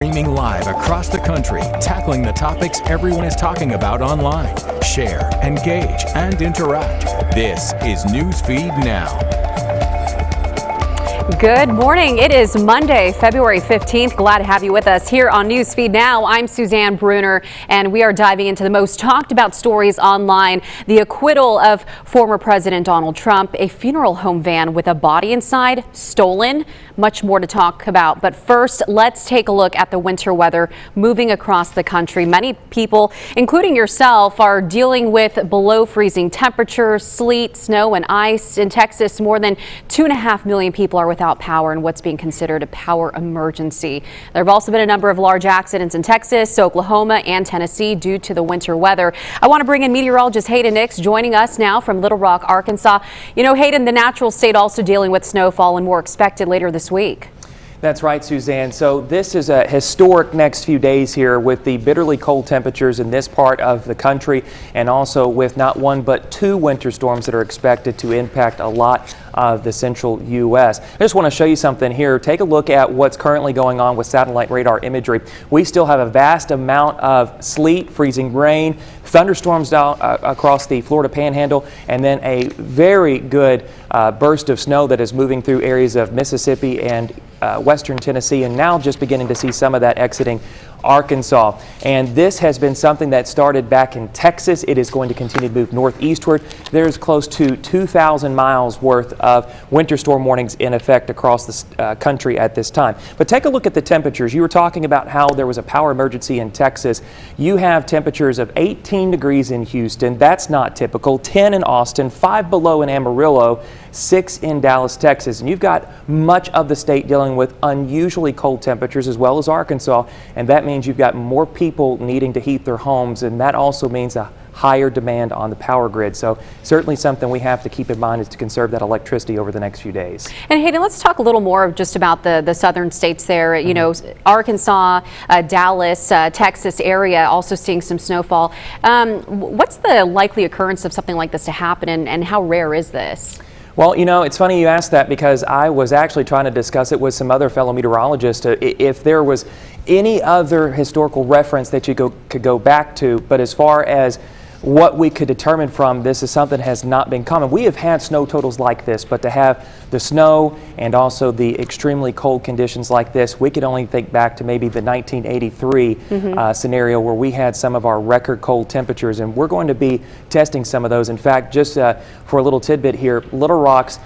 Streaming live across the country, tackling the topics everyone is talking about online. Share, engage, and interact. This is Newsfeed Now. Good morning. It is Monday, February 15th. Glad to have you with us here on Newsfeed Now. I'm Suzanne Bruner, and we are diving into the most talked about stories online. The acquittal of former President Donald Trump, a funeral home van with a body inside stolen. Much more to talk about. But first, let's take a look at the winter weather moving across the country. Many people, including yourself, are dealing with below freezing temperatures, sleet, snow, and ice. In Texas, more than 2.5 million people are without power in what's being considered a power emergency. There have also been a number of large accidents in Texas, Oklahoma, and Tennessee due to the winter weather. I want to bring in meteorologist Hayden Nix joining us now from Little Rock, Arkansas. You know, Hayden, the natural state also dealing with snowfall and more expected later this week. That's right, Suzanne. So this is a historic next few days here with the bitterly cold temperatures in this part of the country, and also with not one but two winter storms that are expected to impact a lot of the central U.S. I just want to show you something here. Take a look at what's currently going on with satellite radar imagery. We still have a vast amount of sleet, freezing rain, thunderstorms down across the Florida Panhandle, and then a very good burst of snow that is moving through areas of Mississippi and western Tennessee, and now just beginning to see some of that exiting Arkansas. And this has been something that started back in Texas. It is going to continue to move northeastward. There's close to 2,000 miles worth of winter storm warnings in effect across the country at this time. But take a look at the temperatures. You were talking about how there was a power emergency in Texas. You have temperatures of 18 degrees in Houston. That's not typical. 10 in Austin, 5 below in Amarillo, 6 in Dallas, Texas. And you've got much of the state dealing with unusually cold temperatures, as well as Arkansas, and that means you've got more people needing to heat their homes, and that also means a higher demand on the power grid. So certainly something we have to keep in mind is to conserve that electricity over the next few days. And Hayden, let's talk a little more just about the southern states there. You know, Arkansas, Dallas, Texas area also seeing some snowfall. What's the likely occurrence of something like this to happen, and how rare is this? Well, you know, it's funny you asked that, because I was actually trying to discuss it with some other fellow meteorologists if there was any other historical reference that you could go back to. But as far as what we could determine from this, is something that has not been common. We have had snow totals like this, but to have the snow and also the extremely cold conditions like this, we could only think back to maybe the 1983 scenario where we had some of our record cold temperatures, and we're going to be testing some of those. In fact, just for a little tidbit here, Little Rock's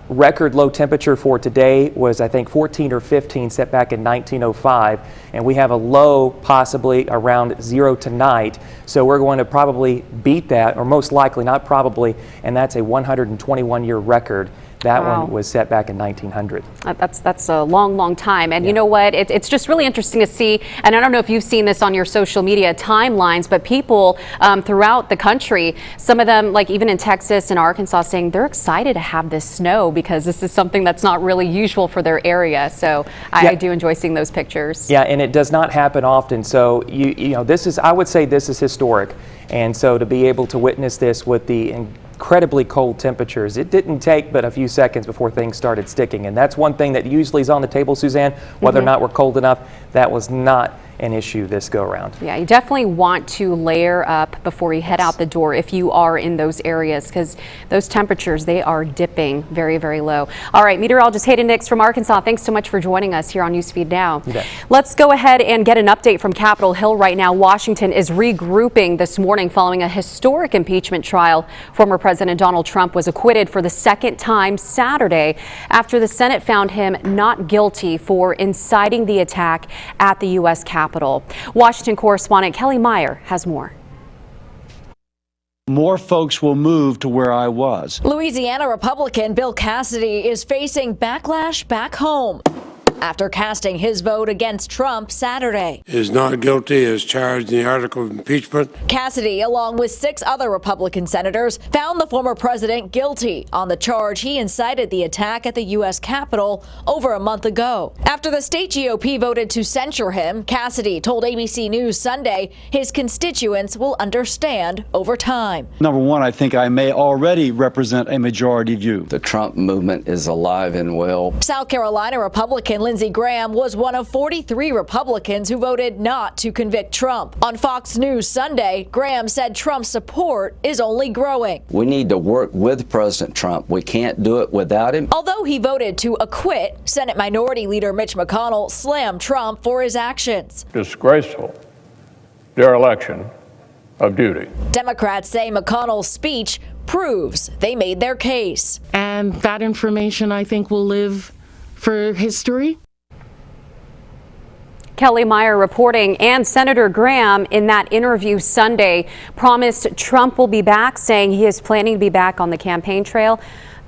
record low temperature for today was, I think, 14 or 15 set back in 1905, and we have a low possibly around 0 tonight. So we're going to probably beat that, or most likely, not probably, and that's a 121-year record. That one was set back in 1900. That's a long time. And you know what? It's just really interesting to see. And I don't know if you've seen this on your social media timelines, but people throughout the country, some of them, like even in Texas and Arkansas, saying they're excited to have this snow because this is something that's not really usual for their area. So I do enjoy seeing those pictures. Yeah, and it does not happen often. So you know, this is, I would say this is historic. And so to be able to witness this with the incredibly cold temperatures, it didn't take but a few seconds before things started sticking. And that's one thing that usually is on the table, Suzanne, whether or not we're cold enough. That was not an issue this go around. Yeah, you definitely want to layer up before you head out the door if you are in those areas, because those temperatures, they are dipping very, very low. All right, meteorologist Hayden Nix from Arkansas, thanks so much for joining us here on Newsfeed Now. Let's go ahead and get an update from Capitol Hill right now. Washington is regrouping this morning following a historic impeachment trial. Former President Donald Trump was acquitted for the second time Saturday after the Senate found him not guilty for inciting the attack at the U.S. Capitol. Washington correspondent Kelly Meyer has more. More folks will move to where I was. Louisiana Republican Bill Cassidy is facing backlash back home after casting his vote against Trump Saturday. Is not guilty as charged in the article of impeachment. Cassidy, along with 6 other Republican senators, found the former president guilty on the charge he incited the attack at the U.S. Capitol over a month ago. After the state GOP voted to censure him, Cassidy told ABC News Sunday his constituents will understand over time. Number one, I think I may already represent a majority view. The Trump movement is alive and well. South Carolina Republican Lindsey Graham was one of 43 Republicans who voted not to convict Trump. On Fox News Sunday, Graham said Trump's support is only growing. We need to work with President Trump. We can't do it without him. Although he voted to acquit, Senate Minority Leader Mitch McConnell slammed Trump for his actions. Disgraceful dereliction of duty. Democrats say McConnell's speech proves they made their case. And that information, I think, will live for history. Kelly Meyer reporting, and Senator Graham in that interview Sunday promised Trump will be back, saying he is planning to be back on the campaign trail,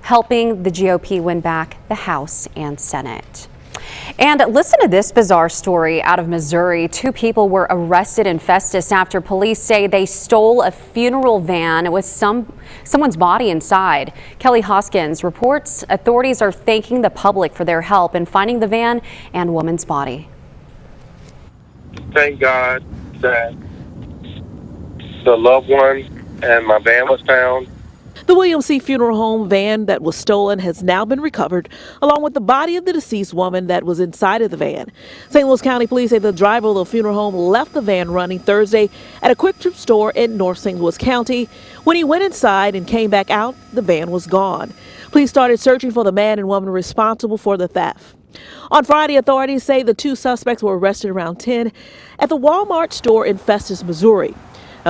helping the GOP win back the House and Senate. And listen to this bizarre story out of Missouri. 2 people were arrested in Festus after police say they stole a funeral van with someone's body inside. Kelly Hoskins reports authorities are thanking the public for their help in finding the van and woman's body. Thank God that the loved one and my van was found. The William C. Funeral Home van that was stolen has now been recovered, along with the body of the deceased woman that was inside of the van. St. Louis County Police say the driver of the funeral home left the van running Thursday at a quick trip store in North St. Louis County. When he went inside and came back out, the van was gone. Police started searching for the man and woman responsible for the theft. On Friday, authorities say the 2 suspects were arrested around 10 at the Walmart store in Festus, Missouri.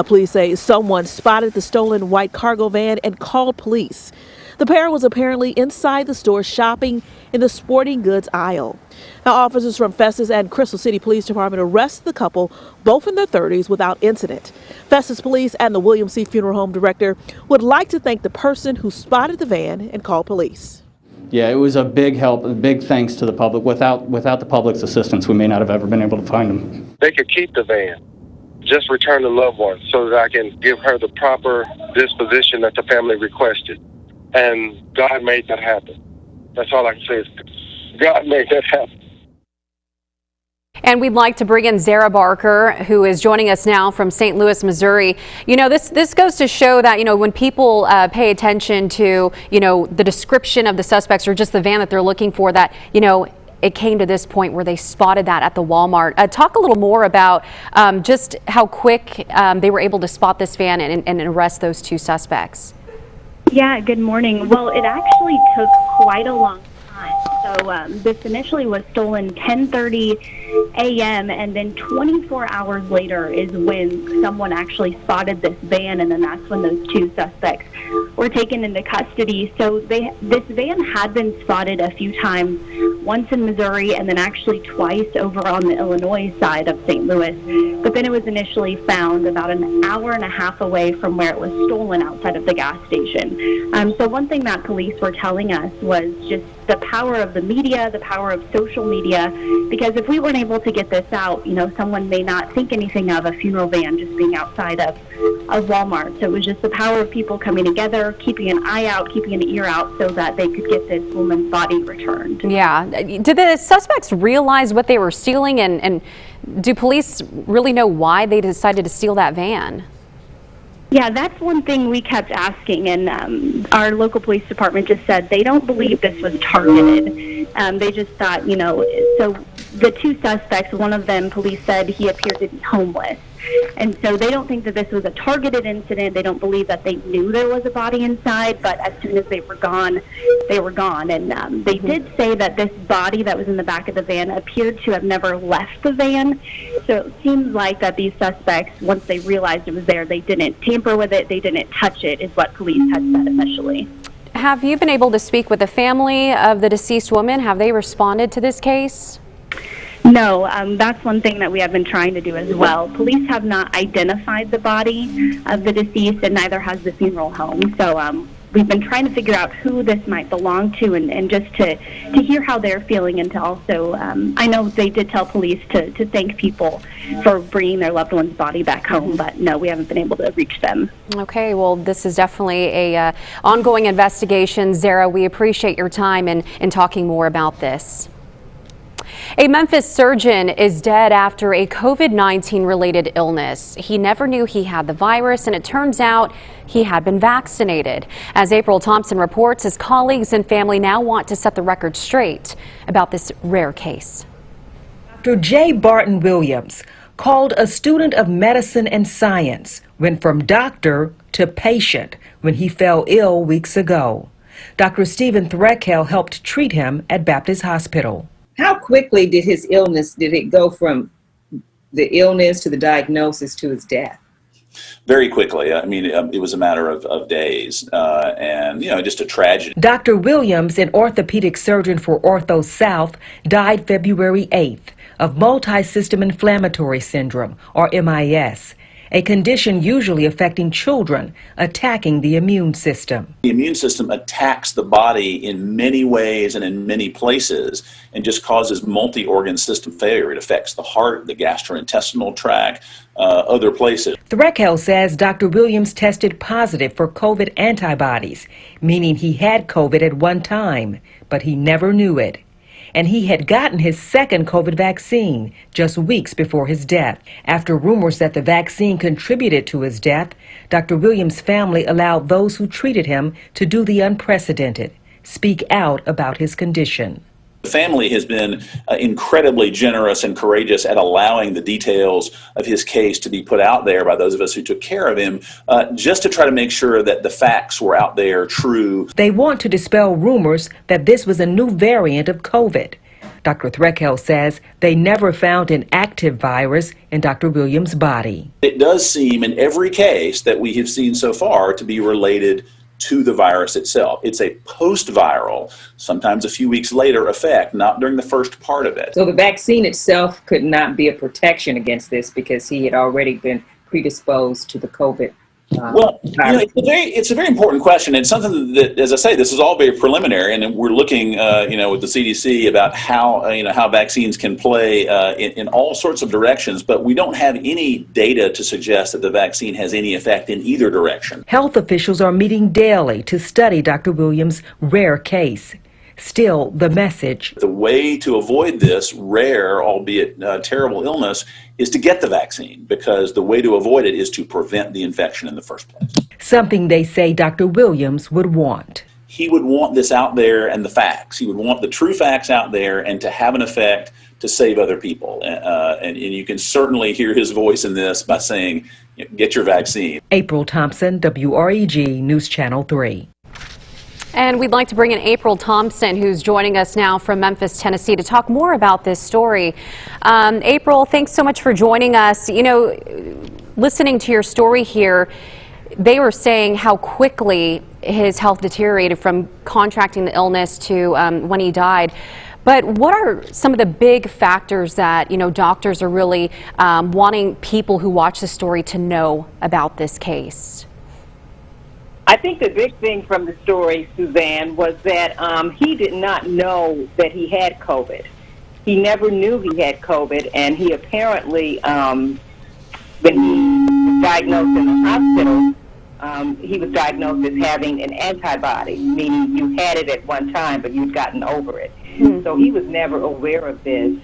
Police say someone spotted the stolen white cargo van and called police. The pair was apparently inside the store shopping in the sporting goods aisle. Now, officers from Festus and Crystal City Police Department arrested the couple, both in their 30s, without incident. Festus Police and the William C. Funeral Home director would like to thank the person who spotted the van and called police. Yeah, it was a big help, a big thanks to the public. Without the public's assistance, we may not have ever been able to find them. They could keep the van. Just return the loved one so that I can give her the proper disposition that the family requested. And God made that happen. That's all I can say is God made that happen. And we'd like to bring in Zara Barker, who is joining us now from St. Louis, Missouri. You know, this goes to show that, you know, when people pay attention to, you know, the description of the suspects or just the van that they're looking for, that, you know, it came to this point where they spotted that at the Walmart. Talk a little more about just how quick they were able to spot this van and arrest those 2 suspects. Yeah, good morning. Well, it actually took quite a long time. So this initially was stolen 10:30 a.m. and then 24 hours later is when someone actually spotted this van, and then that's when those 2 suspects were taken into custody. So this van had been spotted a few times, once in Missouri and then actually twice over on the Illinois side of St. Louis. But then it was initially found about an hour and a half away from where it was stolen outside of the gas station. So one thing that police were telling us was just the power of the media, the power of social media, because if we weren't able to get this out, you know, someone may not think anything of a funeral van just being outside of Walmart. So it was just the power of people coming together, keeping an eye out, keeping an ear out so that they could get this woman's body returned. Yeah. Did the suspects realize what they were stealing, and do police really know why they decided to steal that van? Yeah, that's one thing we kept asking, and our local police department just said they don't believe this was targeted. They just thought, you know, so the 2 suspects, one of them, police said he appeared to be homeless. And so they don't think that this was a targeted incident. They don't believe that they knew there was a body inside, but as soon as they were gone, they were gone. And they did say that this body that was in the back of the van appeared to have never left the van. So it seems like that these suspects, once they realized it was there, they didn't tamper with it, they didn't touch it, is what police had said initially. Have you been able to speak with the family of the deceased woman? Have they responded to this case? No, that's one thing that we have been trying to do as well. Police have not identified the body of the deceased, and neither has the funeral home. So we've been trying to figure out who this might belong to, and just to hear how they're feeling, and to also, I know they did tell police to thank people for bringing their loved one's body back home, but no, we haven't been able to reach them. Okay, well, this is definitely a ongoing investigation. Zara, we appreciate your time and talking more about this. A Memphis surgeon is dead after a COVID-19 related illness. He never knew he had the virus, and it turns out he had been vaccinated. As April Thompson reports, his colleagues and family now want to set the record straight about this rare case. Dr. J. Barton Williams, called a student of medicine and science, went from doctor to patient when he fell ill weeks ago. Dr. Stephen Threkel helped treat him at Baptist Hospital. How quickly did his illness, did it go from the illness to the diagnosis to his death? Very quickly. I mean, it was a matter of days, and, you know, just a tragedy. Dr. Williams, an orthopedic surgeon for Ortho South, died February 8th of multi-system inflammatory syndrome, or MIS, a condition usually affecting children, attacking the immune system. The immune system attacks the body in many ways and in many places and just causes multi-organ system failure. It affects the heart, the gastrointestinal tract, other places. Threkel says Dr. Williams tested positive for COVID antibodies, meaning he had COVID at one time, but he never knew it. And he had gotten his second COVID vaccine just weeks before his death. After rumors that the vaccine contributed to his death, Dr. Williams' family allowed those who treated him to do the unprecedented, speak out about his condition. The family has been incredibly generous and courageous at allowing the details of his case to be put out there by those of us who took care of him, just to try to make sure that the facts were out there true. They want to dispel rumors that this was a new variant of COVID. Dr. Threkel says they never found an active virus in Dr. Williams' body. It does seem in every case that we have seen so far to be related to the virus itself. It's a post-viral, sometimes a few weeks later effect, not during the first part of it. So the vaccine itself could not be a protection against this because he had already been predisposed to the COVID. Well, you know, it's a very important question. It's something that, as I say, this is all very preliminary, and we're looking, you know, with the CDC about how, how vaccines can play in all sorts of directions, but we don't have any data to suggest that the vaccine has any effect in either direction. Health officials are meeting daily to study Dr. Williams' rare case. Still, the message: the way to avoid this rare, albeit terrible illness is to get the vaccine, because the way to avoid it is to prevent the infection in the first place. Something they say Dr. Williams would want. He would want this out there and the facts. He would want the true facts out there and to have an effect to save other people. And you can certainly hear his voice in this by saying, get your vaccine. April Thompson, WREG News Channel 3. And we'd like to bring in April Thompson, who's joining us now from Memphis, Tennessee, to talk more about this story. April, thanks so much for joining us. You know, listening to your story here, they were saying how quickly his health deteriorated from contracting the illness to when he died. But what are some of the big factors that, doctors are really wanting people who watch the story to know about this case? I think the big thing from the story, Suzanne, was that he did not know that he had COVID. He never knew he had COVID, and he apparently, when he was diagnosed in the hospital, he was diagnosed as having an antibody, meaning you had it at one time, but you'd gotten over it. So he was never aware of this.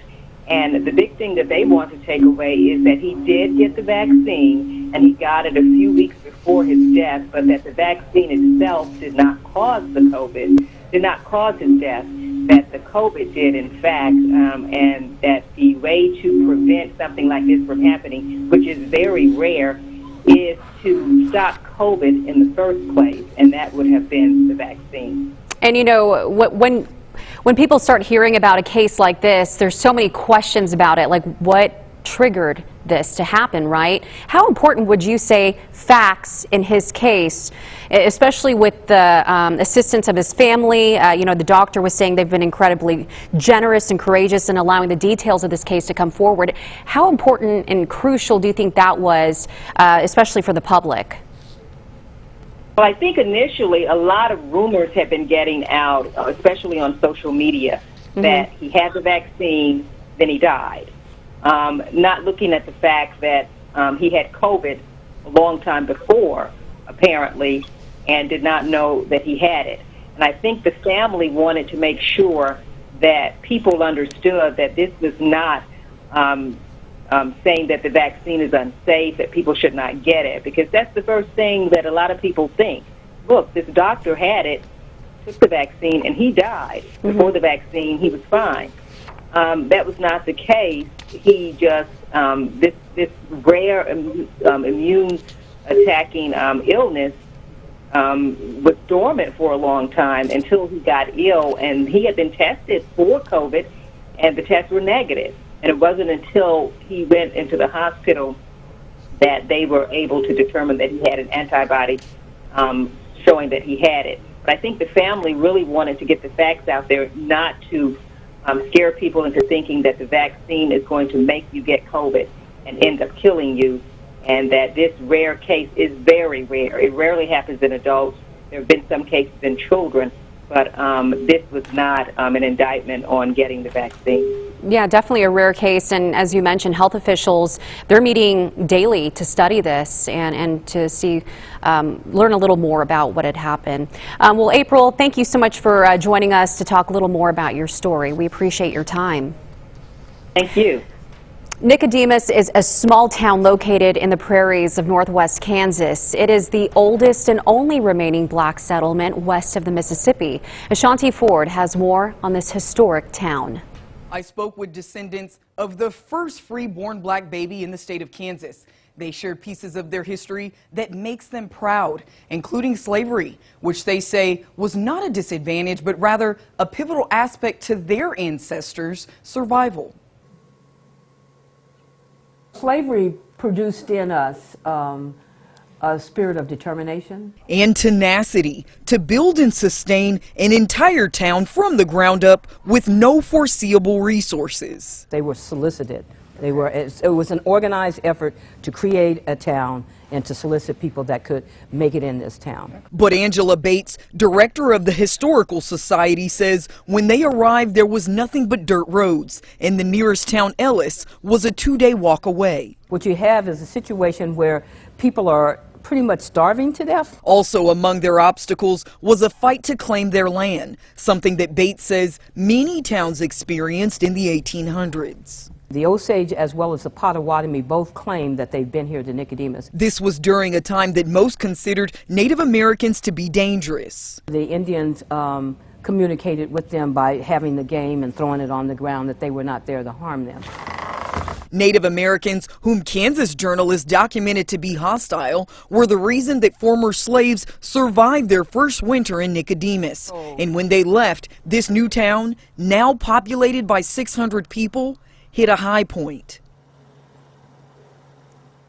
And the big thing that they want to take away is that he did get the vaccine, and he got it a few weeks before his death, but that the vaccine itself did not cause the COVID, did not cause his death, that the COVID did, in fact, and that the way to prevent something like this from happening, which is very rare, is to stop COVID in the first place, and that would have been the vaccine. And when people start hearing about a case like this, there's so many questions about it, like what triggered this to happen, right? How important would you say facts in his case, especially with the assistance of his family? The doctor was saying they've been incredibly generous and courageous in allowing the details of this case to come forward. How important and crucial do you think that was, especially for the public? Well, I think initially a lot of rumors have been getting out, especially on social media, that he had the vaccine, then he died. Not looking at the fact that he had COVID a long time before, apparently, and did not know that he had it. And I think the family wanted to make sure that people understood that this was not saying that the vaccine is unsafe, that people should not get it, because that's the first thing that a lot of people think. Look, this doctor had it, took the vaccine, and he died. Before the vaccine, he was fine. That was not the case. He just, this rare immune attacking illness was dormant for a long time until he got ill, and he had been tested for COVID, and the tests were negative. And it wasn't until he went into the hospital that they were able to determine that he had an antibody showing that he had it. But I think the family really wanted to get the facts out there, not to scare people into thinking that the vaccine is going to make you get COVID and end up killing you, and that this rare case is very rare. It rarely happens in adults. There have been some cases in children, but this was not an indictment on getting the vaccine. Yeah, definitely a rare case. And as you mentioned, health officials, they're meeting daily to study this and to see, learn a little more about what had happened. Well, April, thank you so much for joining us to talk a little more about your story. We appreciate your time. Thank you. Nicodemus is a small town located in the prairies of northwest Kansas. It is the oldest and only remaining black settlement west of the Mississippi. Ashanti Ford has more on this historic town. I spoke with descendants of the first free-born black baby in the state of Kansas. They shared pieces of their history that makes them proud, including slavery, which they say was not a disadvantage, but rather a pivotal aspect to their ancestors' survival. Slavery produced in us a spirit of determination and tenacity to build and sustain an entire town from the ground up with no foreseeable resources. They were solicited. It was an organized effort to create a town and to solicit people that could make it in this town. But Angela Bates, director of the Historical Society, says when they arrived there was nothing but dirt roads, and the nearest town, Ellis, was a 2-day walk away. What you have is a situation where people are pretty much starving to death. Also among their obstacles was a fight to claim their land, something that Bates says many towns experienced in the 1800s. The Osage as well as the Potawatomi both claim that they've been here to Nicodemus. This was during a time that most considered Native Americans to be dangerous. The Indians communicated with them by having the game and throwing it on the ground, that they were not there to harm them. Native Americans, whom Kansas journalists documented to be hostile, were the reason that former slaves survived their first winter in Nicodemus. And when they left, this new town, now populated by 600 people, hit a high point.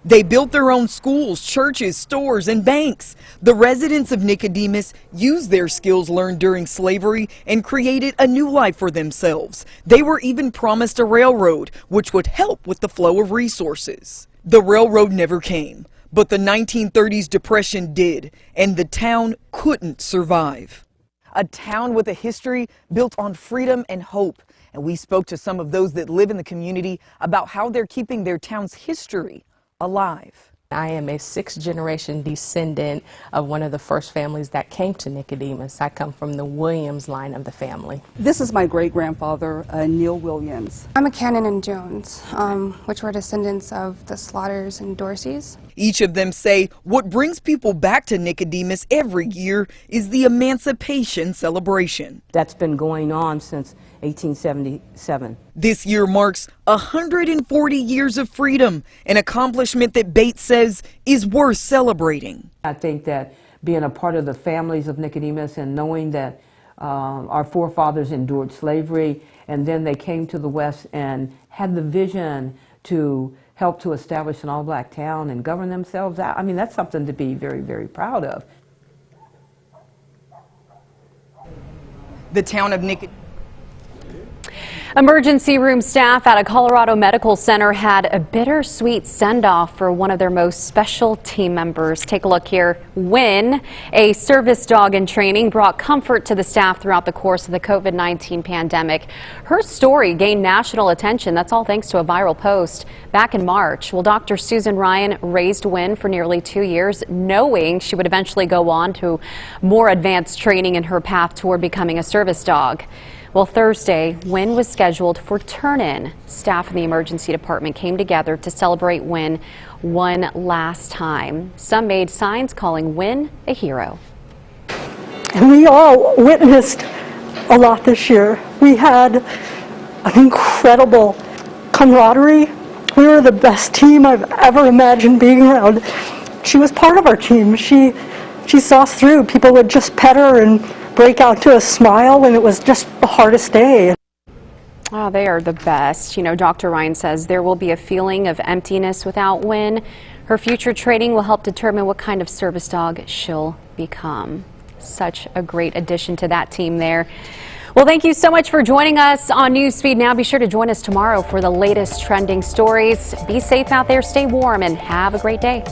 They built their own schools, churches, stores, and banks. The residents of Nicodemus used their skills learned during slavery and created a new life for themselves. They were even promised a railroad, which would help with the flow of resources. The railroad never came, but the 1930s depression did, and the town couldn't survive. A town with a history built on freedom and hope. And we spoke to some of those that live in the community about how they're keeping their town's history alive. I am a 6th-generation descendant of one of the first families that came to Nicodemus. I come from the Williams line of the family. This is my great-grandfather, Neil Williams. I'm a Cannon and Jones, which were descendants of the Slaughters and Dorseys. Each of them say what brings people back to Nicodemus every year is the Emancipation Celebration. That's been going on since 1877. This year marks 140 years of freedom, an accomplishment that Bates says is worth celebrating. I think that being a part of the families of Nicodemus and knowing that our forefathers endured slavery and then they came to the West and had the vision to help to establish an all-black town and govern themselves out. I mean, that's something to be very, very proud of. The town of Nicodemus. Emergency room staff at a Colorado medical center had a bittersweet send-off for one of their most special team members. Take a look here. Wynn, a service dog in training, brought comfort to the staff throughout the course of the COVID-19 pandemic. Her story gained national attention. That's all thanks to a viral post back in March. Well, Dr. Susan Ryan raised Wynn for nearly 2 years, knowing she would eventually go on to more advanced training in her path toward becoming a service dog. Well, Thursday, Wynn was scheduled for turn-in. Staff in the emergency department came together to celebrate Wynn one last time. Some made signs calling Wynn a hero. And we all witnessed a lot this year. We had an incredible camaraderie. We were the best team I've ever imagined being around. She was part of our team. She saw us through. People would just pet her and break out to a smile, and it was just the hardest day. Oh, they are the best. You know, Dr. Ryan says there will be a feeling of emptiness without Wynn. Her future training will help determine what kind of service dog she'll become. Such a great addition to that team there. Well, thank you so much for joining us on Newsfeed Now. Be sure to join us tomorrow for the latest trending stories. Be safe out there, stay warm, and have a great day.